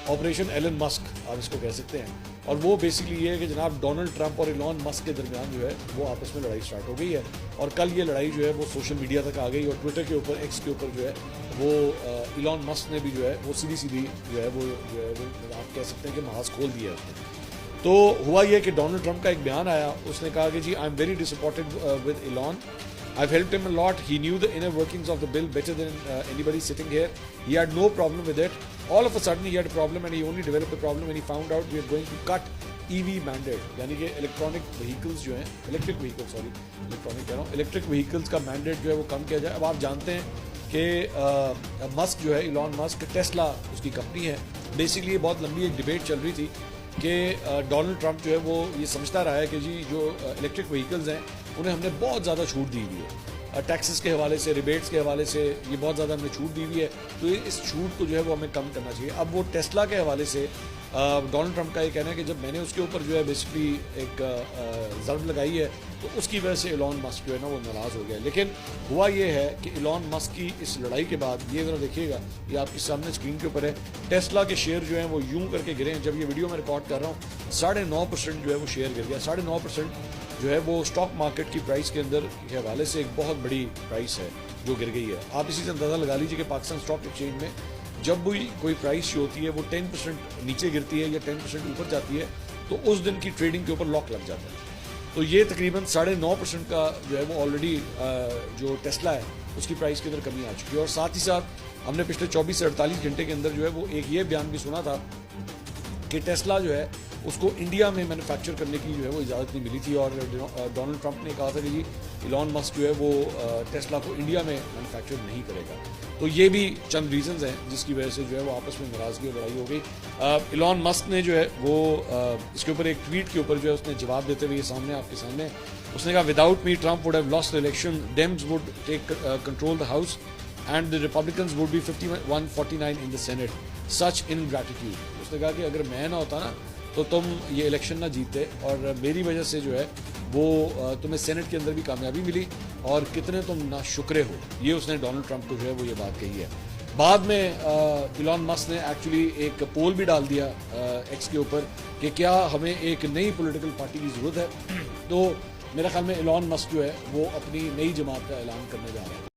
Operation Elon Musk आप इसको कह सकते हैं। और वो बेसिकली ये है कि जनाब डोनाल्ड ट्रंप और इलॉन मस्क के दरमियान जो है वो आपस में लड़ाई स्टार्ट हो गई है। और कल ये लड़ाई जो है वो सोशल मीडिया तक आ गई और ट्विटर के ऊपर, एक्स के ऊपर जो है वो इलॉन मस्क ने भी जो है वो सीधी जो है वो आप कह सकते हैं कि महाज खोल दिया है उसने। तो हुआ ये कि डोनाल्ड ट्रंप का एक बयान आया, उसने कहा कि जी I am very disappointed with Elon, I've helped him a lot. He knew the inner workings of the bill better than anybody sitting here. He had no problem with it. All of a sudden, he had a problem, and he only developed the problem when he found out we are going to cut EV mandate. यानी कि electronic vehicles जो हैं, electric vehicles electric vehicles का mandate जो है वो कम किया जाए। अब आप जानते हैं कि मस्क जो है, इलॉन मस्क, टेस्ला उसकी कंपनी है। बेसिकली ये बहुत लंबी एक डिबेट चल रही थी कि डोनाल्ड ट्रंप जो है वो ये समझता रहा है कि जी जो इलेक्ट्रिक व्हीकल्स हैं उन्हें हमने बहुत ज़्यादा छूट दी हुई है, टैक्सेस के हवाले से, रिबेट्स के हवाले से ये बहुत ज़्यादा हमने छूट दी हुई है, तो इस छूट को जो है वो हमें कम करना चाहिए। अब वो टेस्ला के हवाले से डोनाल्ड ट्रंप का ये कहना है कि जब मैंने उसके ऊपर जो है बेसिकली एक ज़र्ब लगाई है तो उसकी वजह से इलॉन मस्क जो है ना वो नाराज़ हो गया। लेकिन हुआ ये है कि इलॉन मस्क की इस लड़ाई के बाद ये ज़रा देखिएगा, ये आपके सामने स्क्रीन के ऊपर है, टेस्ला के शेयर जो हैं वो यूं करके गिरे हैं। जब ये वीडियो मैं रिकॉर्ड कर रहा हूँ 9.5% जो है वो शेयर गिर गया। 9.5% जो है वो स्टॉक मार्केट की प्राइस के अंदर के हवाले से एक बहुत बड़ी प्राइस है जो गिर गई है। आप इसी से अंदाज़ा लगा लीजिए कि पाकिस्तान स्टॉक एक्सचेंज में जब भी कोई प्राइस शो होती है वो 10% नीचे गिरती है या 10% ऊपर जाती है तो उस दिन की ट्रेडिंग के ऊपर लॉक लग जाता है। तो ये तकरीबन 9.5% का जो है वो ऑलरेडी जो टेस्ला है उसकी प्राइस के अंदर कमी आ चुकी है। और साथ ही साथ हमने पिछले 24 से 48 घंटे के अंदर जो है वो एक ये बयान भी सुना था कि टेस्ला जो है उसको इंडिया में मैन्युफैक्चर करने की जो है वो इजाज़त नहीं मिली थी। और डोनाल्ड ट्रंप ने कहा था कि जी इलॉन मस्क जो है वो टेस्ला को इंडिया में मैन्युफैक्चर नहीं करेगा। तो ये भी चंद रीजंस हैं जिसकी वजह से जो है वो आपस में नाराज़गी और लड़ाई हो गई। इलॉन मस्क ने जो है वो इसके ऊपर एक ट्वीट के ऊपर जो है उसने जवाब देते हुए ये सामने आपके सामने उसने कहा, without me Trump would have lost the election, Dems would take control the house and the Republicans would be 149 in the Senate, such ingratitude. उसने कहा कि अगर मैं ना होता ना तो तुम ये इलेक्शन ना जीते और मेरी वजह से जो है वो तुम्हें सेनेट के अंदर भी कामयाबी मिली और कितने तुम नाशुक्रे हो। ये उसने डोनाल्ड ट्रंप को जो है वो ये बात कही है। बाद में इलॉन मस्क ने एक्चुअली एक पोल भी डाल दिया एक्स के ऊपर कि क्या हमें एक नई पॉलिटिकल पार्टी की ज़रूरत है। तो मेरा ख्याल में इलॉन मस्क जो है वो अपनी नई जमात का ऐलान करने जा रहा है।